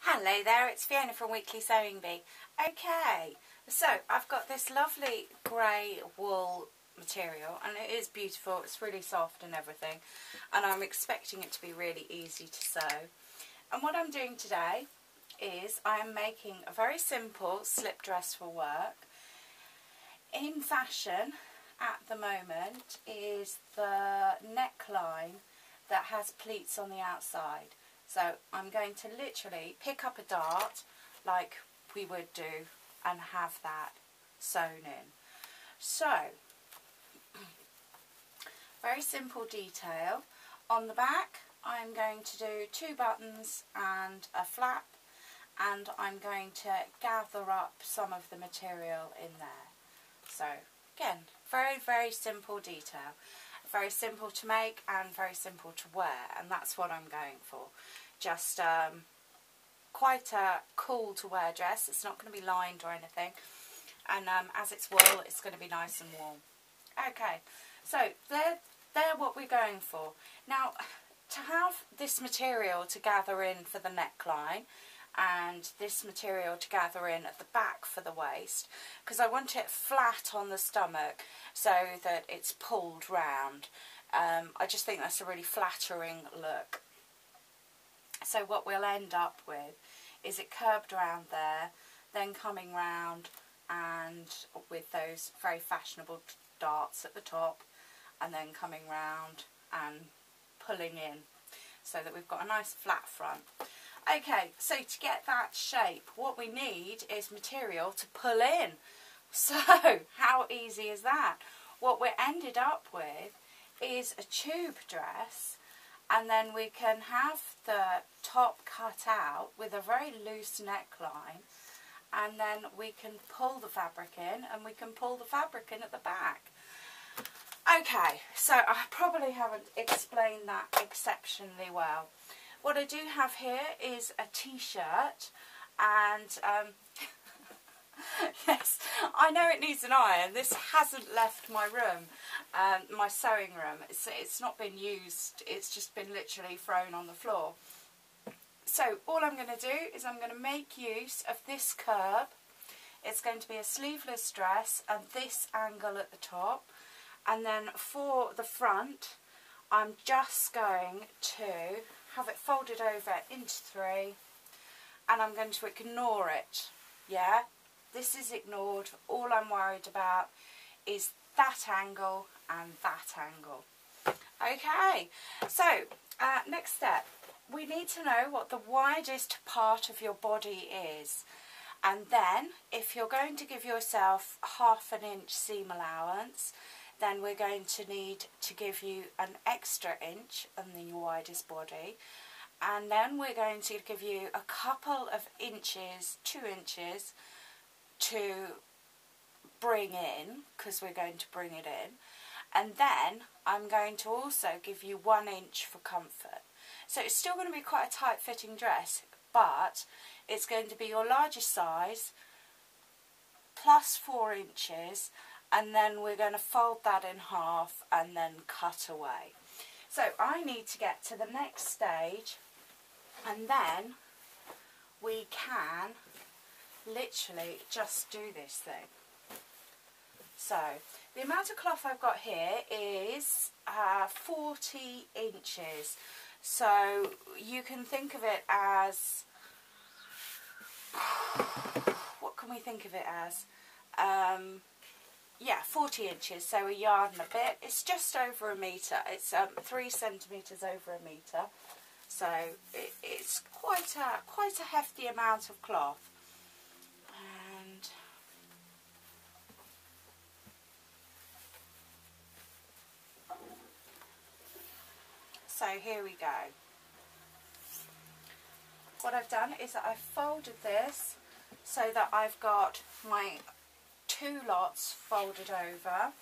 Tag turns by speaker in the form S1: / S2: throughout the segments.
S1: Hello there, it's Fiona from Weekly Sewing Bee. Okay, so I've got this lovely grey wool material and it is beautiful, it's really soft and everything, and I'm expecting it to be really easy to sew. And what I'm doing today is I am making a very simple slip dress for work. In fashion at the moment is the neckline that has pleats on the outside. So I'm going to literally pick up a dart like we would do and have that sewn in. So, very simple detail. On the back I'm going to do 2 buttons and a flap, and I'm going to gather up some of the material in there. So again, very simple detail. Very simple to make and very simple to wear, and that's what I'm going for. Just quite a cool to wear dress. It's not going to be lined or anything, and as it's wool, it's going to be nice and warm. Okay, so they're what we're going for. Now, to have this material to gather in for the neckline and this material to gather in at the back for the waist, because I want it flat on the stomach so that it's pulled round. I just think that's a really flattering look. So what we'll end up with is it curved around there, then coming round and with those very fashionable darts at the top, and then coming round and pulling in so that we've got a nice flat front. Okay, so to get that shape, what we need is material to pull in. So, how easy is that? What we ended up with is a tube dress, and then we can have the top cut out with a very loose neckline, and then we can pull the fabric in, and we can pull the fabric in at the back. Okay, so I probably haven't explained that exceptionally well. What I do have here is a t-shirt, and yes, I know it needs an iron. This hasn't left my room, my sewing room. It's not been used, it's just been literally thrown on the floor. So all I'm going to do is I'm going to make use of this curve. It's going to be a sleeveless dress and this angle at the top, and then for the front I'm just going to have it folded over into 3, and I'm going to ignore it. Yeah, this is ignored. All I'm worried about is that angle and that angle. Okay, so next step, we need to know what the widest part of your body is, and then if you're going to give yourself ½ inch seam allowance, then we're going to need to give you an extra inch on the widest body, and then we're going to give you a couple of inches, 2 inches, to bring in, because we're going to bring it in, and then I'm going to also give you 1 inch for comfort. So it's still going to be quite a tight fitting dress, but it's going to be your largest size plus 4 inches, and then we're going to fold that in half and then cut away. So I need to get to the next stage, and then we can literally just do this thing. So the amount of cloth I've got here is 40 inches. So you can think of it as, what can we think of it as? Yeah, 40 inches, so a yard and a bit. It's just over a metre. It's 3 centimetres over a metre. So it's quite a hefty amount of cloth. And so here we go. What I've done is that I've folded this so that I've got my 2 lots folded over,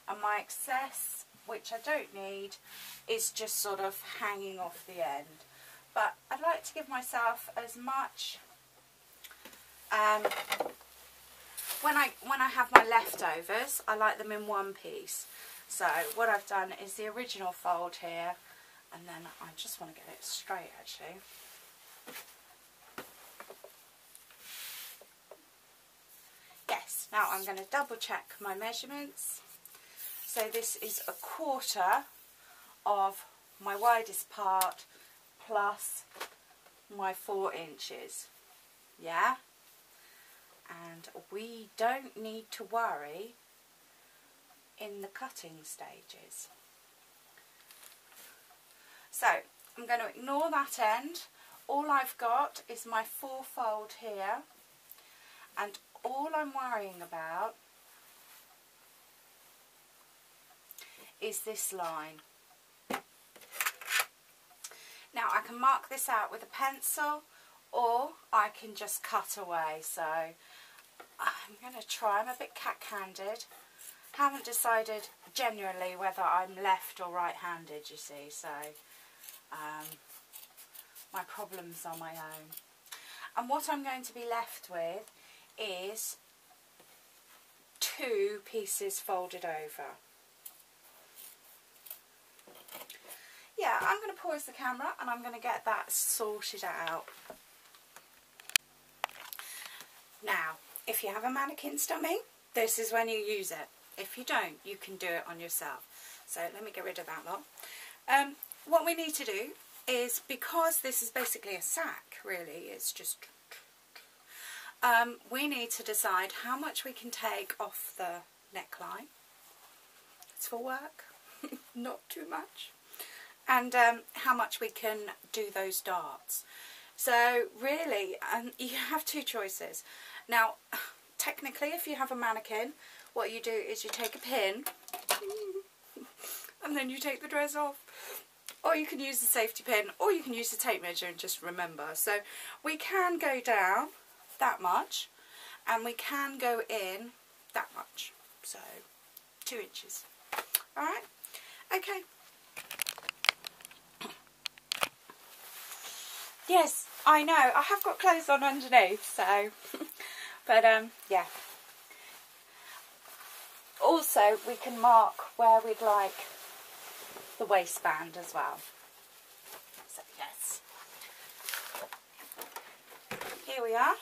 S1: and my excess, which I don't need, is just sort of hanging off the end. But I'd like to give myself as much, when I have my leftovers, I like them in one piece. So what I've done is the original fold here, and then I just want to get it straight actually. Now I'm going to double check my measurements. So this is 1/4 of my widest part plus my 4 inches. Yeah? And we don't need to worry in the cutting stages. So I'm going to ignore that end. All I've got is my 4-fold here, and all I'm worrying about is this line. Now I can mark this out with a pencil, or I can just cut away. So I'm going to try. I'm a bit cat-handed. Haven't decided genuinely whether I'm left or right-handed, you see, so my problems are my own. And what I'm going to be left with is 2 pieces folded over. Yeah, I'm going to pause the camera and I'm going to get that sorted out. Now, if you have a mannequin dummy, this is when you use it. If you don't, you can do it on yourself. So let me get rid of that lot. What we need to do is, because this is basically a sack, really, it's just... we need to decide how much we can take off the neckline. It's for work, not too much. And how much we can do those darts. So really, you have 2 choices. Now, technically, if you have a mannequin, what you do is you take a pin and then you take the dress off. Or you can use the safety pin, or you can use the tape measure and just remember. So we can go down that much, and we can go in that much. So 2 inches. Alright? Okay. Yes, I know. I have got clothes on underneath, so... but, yeah. Also, we can mark where we'd like the waistband as well. So, yes. Here we are.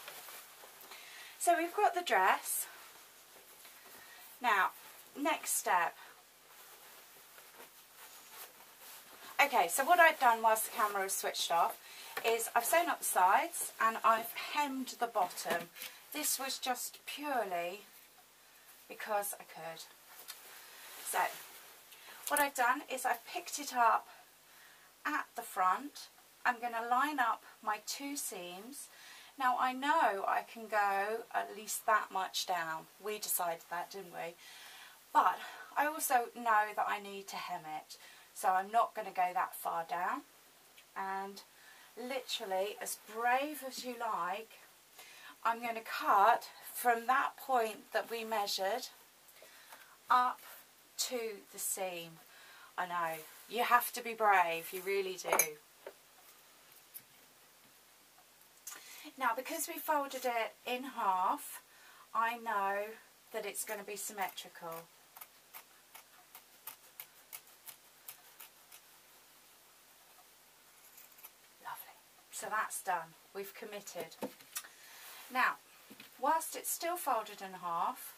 S1: So, we've got the dress. Now, next step. Okay, so what I've done whilst the camera is switched off is I've sewn up the sides and I've hemmed the bottom. This was just purely because I could. So what I've done is I've picked it up at the front. I'm going to line up my 2 seams. Now I know I can go at least that much down. We decided that, didn't we? But I also know that I need to hem it. So I'm not going to go that far down. And literally, as brave as you like, I'm going to cut from that point that we measured up to the seam. I know, you have to be brave, you really do. Now, because we folded it in half, I know that it's going to be symmetrical. So that's done. We've committed. Now, whilst it's still folded in half,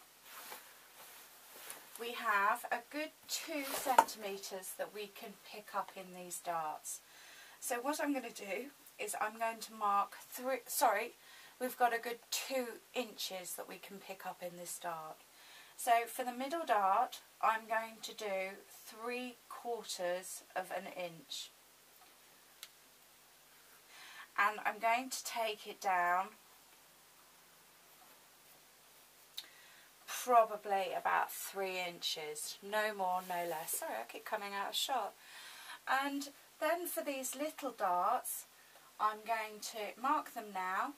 S1: we have a good 2 centimetres that we can pick up in these darts. So what I'm going to do is I'm going to mark we've got a good 2 inches that we can pick up in this dart. So for the middle dart, I'm going to do 3/4 of an inch. And I'm going to take it down probably about 3 inches, no more, no less. Sorry, I keep coming out of shot. And then for these little darts, I'm going to mark them now.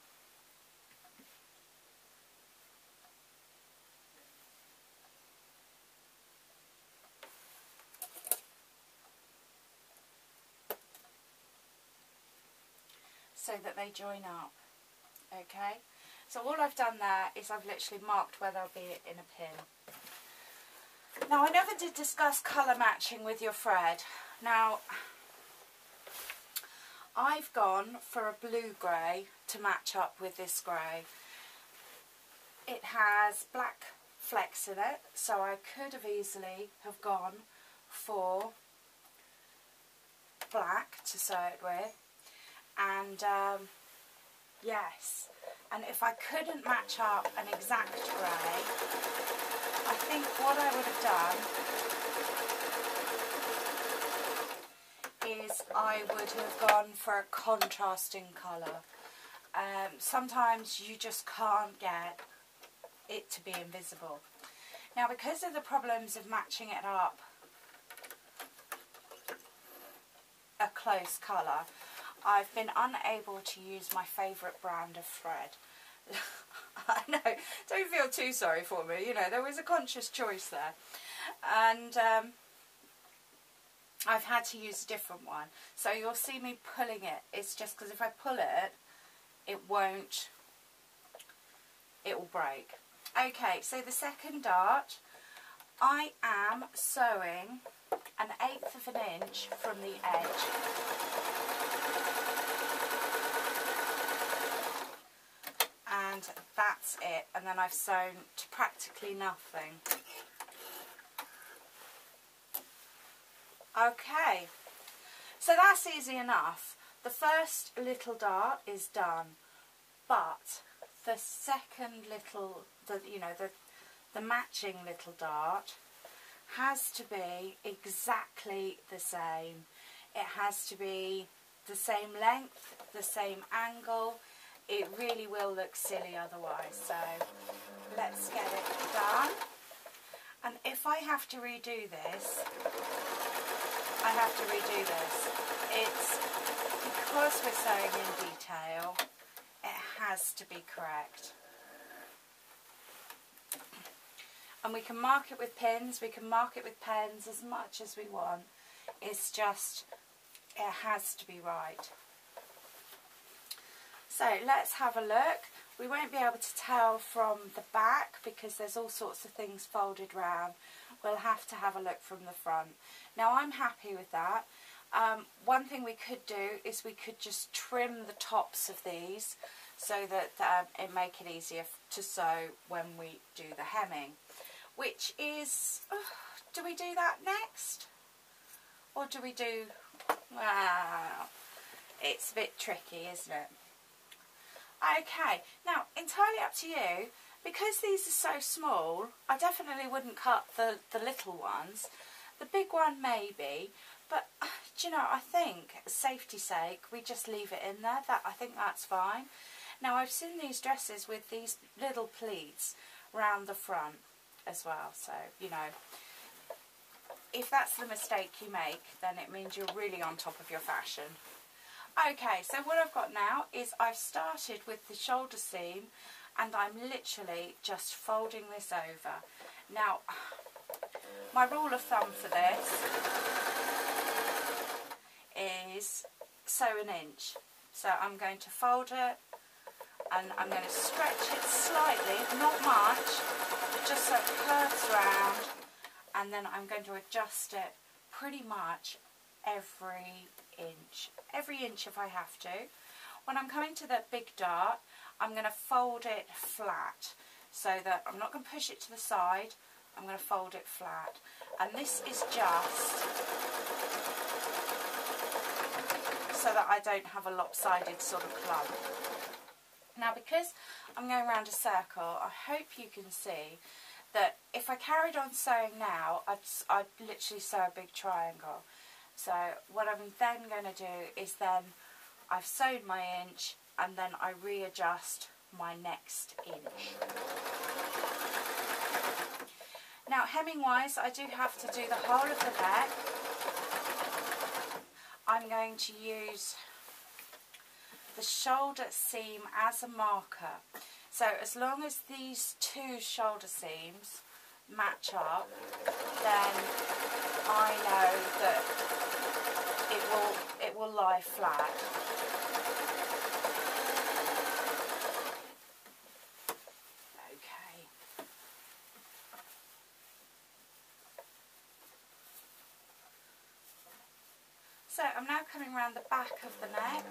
S1: So that they join up. Okay, so all I've done there is I've literally marked where they'll be in a pin. Now, I never did discuss colour matching with your thread. Now, I've gone for a blue grey to match up with this grey. it has black flecks in it, so I could have easily have gone for black to sew it with, and yes, and if I couldn't match up an exact grey, I think what I would have done is I would have gone for a contrasting colour. Sometimes you just can't get it to be invisible. Now, because of the problems of matching it up a close colour, I've been unable to use my favourite brand of thread. I know, don't feel too sorry for me, you know, there was a conscious choice there. And I've had to use a different one. So you'll see me pulling it. It's just because if I pull it, it will break. Okay, so the second dart, I am sewing 1/8 of an inch from the edge. And that's it, and then I've sewn to practically nothing. Okay, so that's easy enough. The first little dart is done, but the second little, the matching little dart has to be exactly the same. It has to be the same length, the same angle. It really will look silly otherwise, so let's get it done. And if I have to redo this, I have to redo this. It's because we're sewing in detail, it has to be correct. And we can mark it with pins, we can mark it with pens as much as we want. It's just, it has to be right. So let's have a look. We won't be able to tell from the back because there's all sorts of things folded round. We'll have to have a look from the front. Now I'm happy with that. One thing we could do is we could just trim the tops of these so that it make it easier to sew when we do the hemming. Which is, do we do that next? Or do we do, well, it's a bit tricky, isn't it? Okay, now entirely up to you. Because these are so small, I definitely wouldn't cut the little ones. The big one maybe, but do you know, I think, safety's sake, we just leave it in there. I think that's fine. Now I've seen these dresses with these little pleats round the front as well, so you know, if that's the mistake you make, then it means you're really on top of your fashion. Okay, so what I've got now is I've started with the shoulder seam and I'm literally just folding this over. Now, my rule of thumb for this is sew 1 inch. So I'm going to fold it and I'm going to stretch it slightly, not much, just so it curves round, and then I'm going to adjust it pretty much every inch if I have to. When I'm coming to the big dart, I'm going to fold it flat so that I'm not going to push it to the side, I'm going to fold it flat. And this is just so that I don't have a lopsided sort of clump. Now because I'm going around a circle, I hope you can see that if I carried on sewing now, I'd literally sew a big triangle. So what I'm then going to do is then I've sewed my inch and then I readjust my next inch. Now hemming wise, I do have to do the whole of the neck. I'm going to use the shoulder seam as a marker. So as long as these two shoulder seams match up, then I know that it will lie flat. Okay. So I'm now coming around the back of the neck.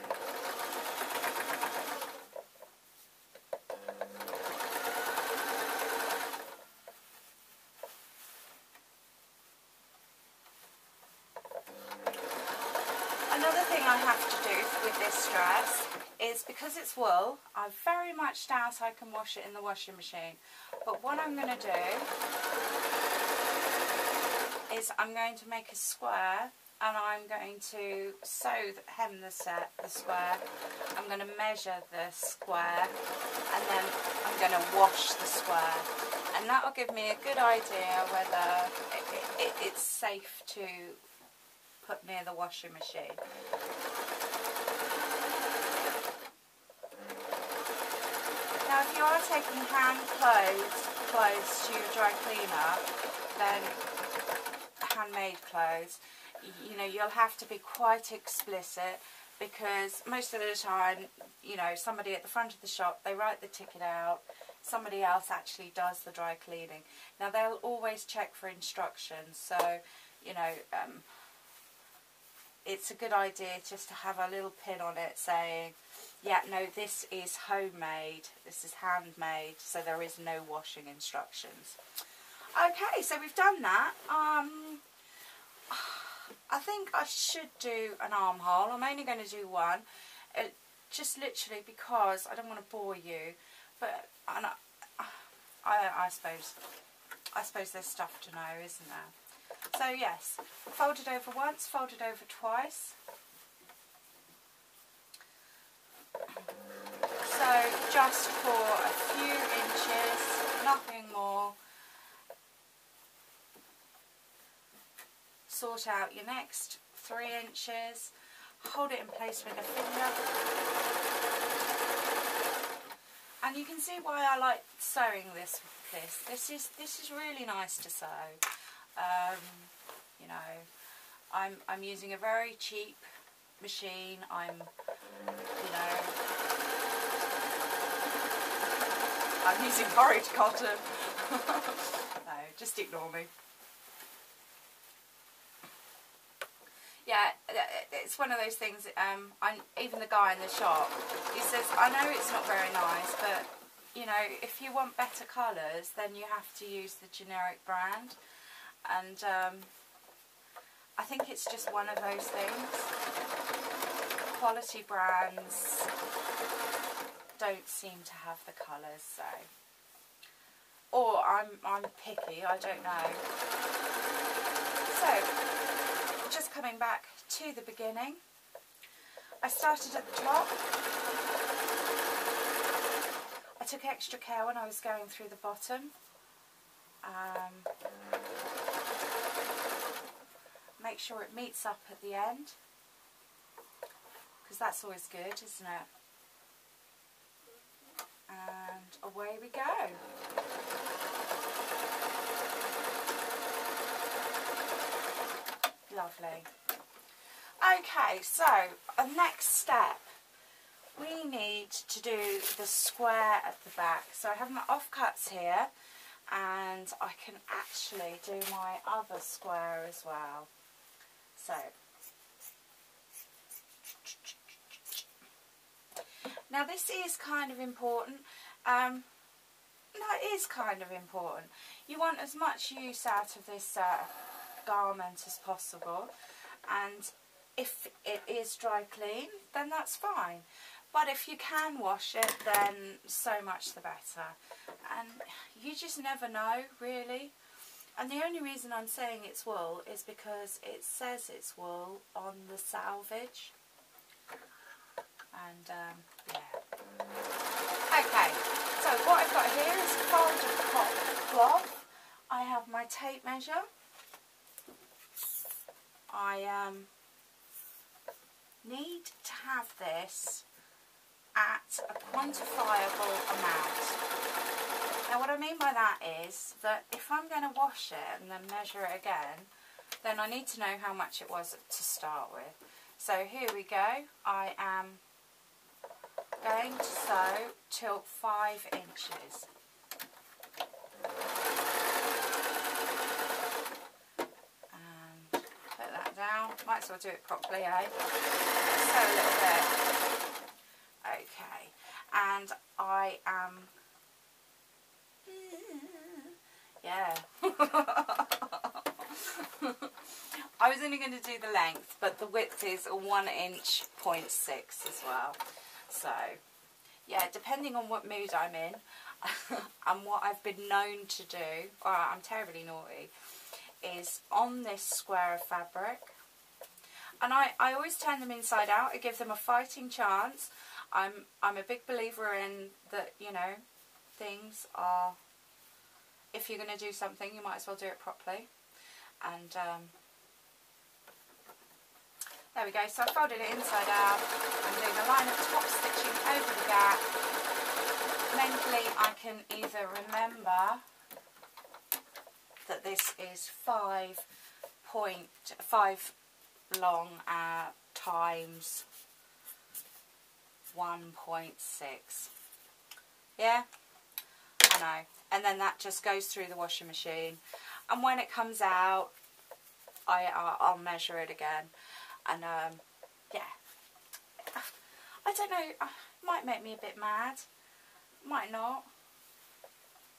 S1: with this dress is because it's wool, I very much doubt I can wash it in the washing machine. But what I'm going to do is I'm going to make a square, and I'm going to hem the square. I'm going to measure the square, and then I'm going to wash the square. And that will give me a good idea whether it's safe to put near the washing machine. Now if you are taking hand clothes to your dry cleaner, then handmade clothes, you know, you'll have to be quite explicit, because most of the time, you know, somebody at the front of the shop, they write the ticket out, somebody else actually does the dry cleaning. Now they'll always check for instructions, so, you know, it's a good idea just to have a little pin on it saying, yeah, no, this is homemade, this is handmade, so there is no washing instructions. Okay, so we've done that. I think I should do an armhole. I'm only going to do one, just literally because I don't want to bore you, but I suppose there's stuff to know, isn't there? So yes, fold it over once, fold it over twice. So just for a few inches, nothing more. Sort out your next 3 inches, hold it in place with a finger, and you can see why I like sewing this. This is really nice to sew. You know, I'm using a very cheap machine. I'm using horrid cotton. No, just ignore me. Yeah, it's one of those things, even the guy in the shop, he says, I know it's not very nice, but, you know, if you want better colours, then you have to use the generic brand. And I think it's just one of those things. Quality brands don't seem to have the colours, so. Or I'm picky, I don't know. So, just coming back to the beginning, I started at the top. I took extra care when I was going through the bottom. Make sure it meets up at the end, because that's always good, isn't it? And away we go. Lovely. Okay, so the next step, we need to do the square at the back. So I have my offcuts here, and I can actually do my other square as well. So, now this is kind of important. No, it is kind of important. You want as much use out of this garment as possible, and if it is dry clean, then that's fine. But if you can wash it, then so much the better. And you just never know, really. And the only reason I'm saying it's wool is because it says it's wool on the salvage. And yeah. Okay, so what I've got here is a folded cloth. I have my tape measure. I need to have this at a quantifiable amount. Now what I mean by that is that if I'm going to wash it and then measure it again, then I need to know how much it was to start with. So here we go. I am going to sew till 5 inches. And put that down. Might as well do it properly, eh? Sew a little bit. Okay. And I am... yeah. I was only going to do the length, but the width is a 1 inch 0.6 as well. So, yeah, depending on what mood I'm in and what I've been known to do, or I'm terribly naughty, is on this square of fabric. And I always turn them inside out. I give them a fighting chance. I'm a big believer in that, you know, things are, if you're going to do something, you might as well do it properly. And there we go. So I folded it inside out. I'm doing a line of top stitching over the gap. Mentally, I can either remember that this is 5.5 long times 1.6. Yeah, I know. And then that just goes through the washing machine. And when it comes out, I'll measure it again. And yeah, I don't know. It might make me a bit mad. Might not.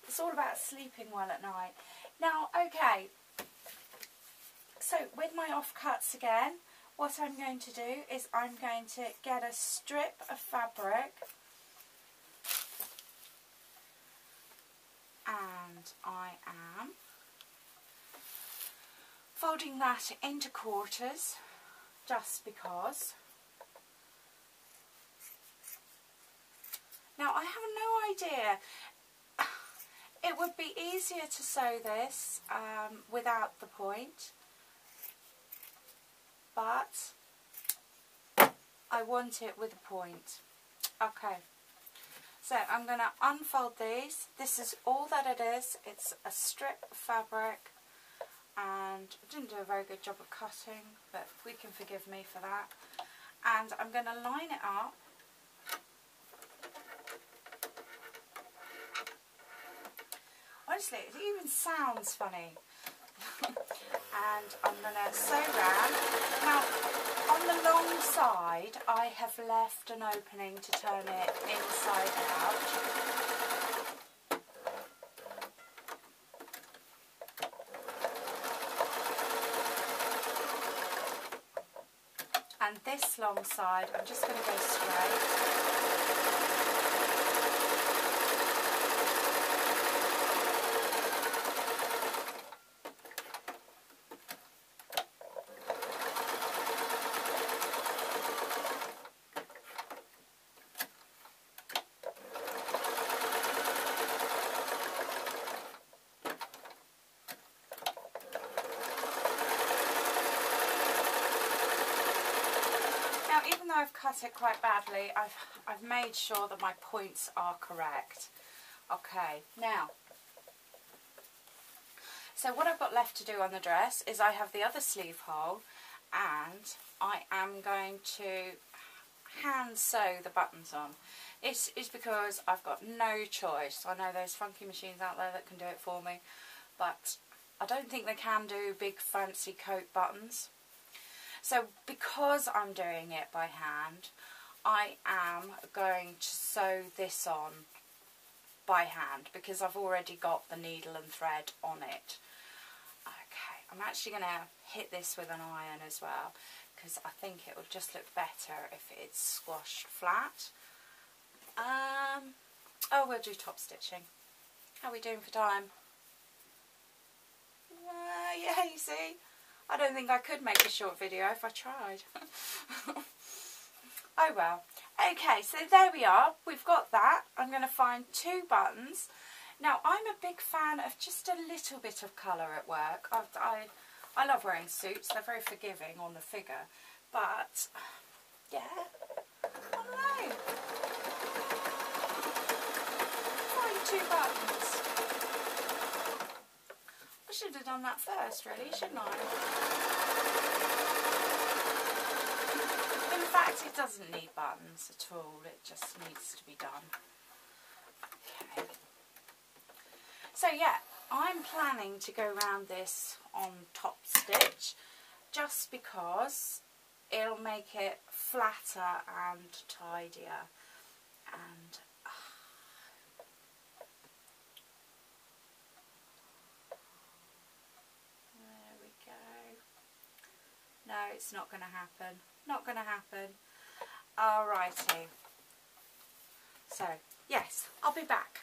S1: It's all about sleeping well at night. Now, okay. So with my offcuts again, what I'm going to do is I'm going to get a strip of fabric, and I am folding that into quarters just because. Now I have no idea. It would be easier to sew this without the point, but I want it with a point. Okay, so I'm going to unfold these. This is all that it is. It's a strip of fabric, and I didn't do a very good job of cutting, but we can forgive me for that. And I'm going to line it up. Honestly, it even sounds funny. And I'm going to sew round. Now, on the long side, I have left an opening to turn it inside out. And this long side, I'm just going to go straight. Even though I've cut it quite badly, I've made sure that my points are correct. Okay, now, so what I've got left to do on the dress is I have the other sleeve hole, and I am going to hand sew the buttons on. It's because I've got no choice. I know there's funky machines out there that can do it for me, but I don't think they can do big fancy coat buttons. So because I'm doing it by hand, I am going to sew this on by hand because I've already got the needle and thread on it. Okay, I'm actually going to hit this with an iron as well because I think it will just look better if it's squashed flat. Oh, we'll do top stitching. How are we doing for time? Yeah, you see. I don't think I could make a short video if I tried. Oh well. Okay, so there we are. We've got that. I'm going to find 2 buttons. Now, I'm a big fan of just a little bit of colour at work. I love wearing suits. They're very forgiving on the figure. But, yeah, I don't know. Find 2 buttons. I should have done that first, really, shouldn't I? In fact, it doesn't need buttons at all. It just needs to be done. Okay. So, yeah, I'm planning to go around this on top stitch just because it'll make it flatter and tidier. And there we No, it's not going to happen. Not going to happen. Alrighty. So, yes, I'll be back.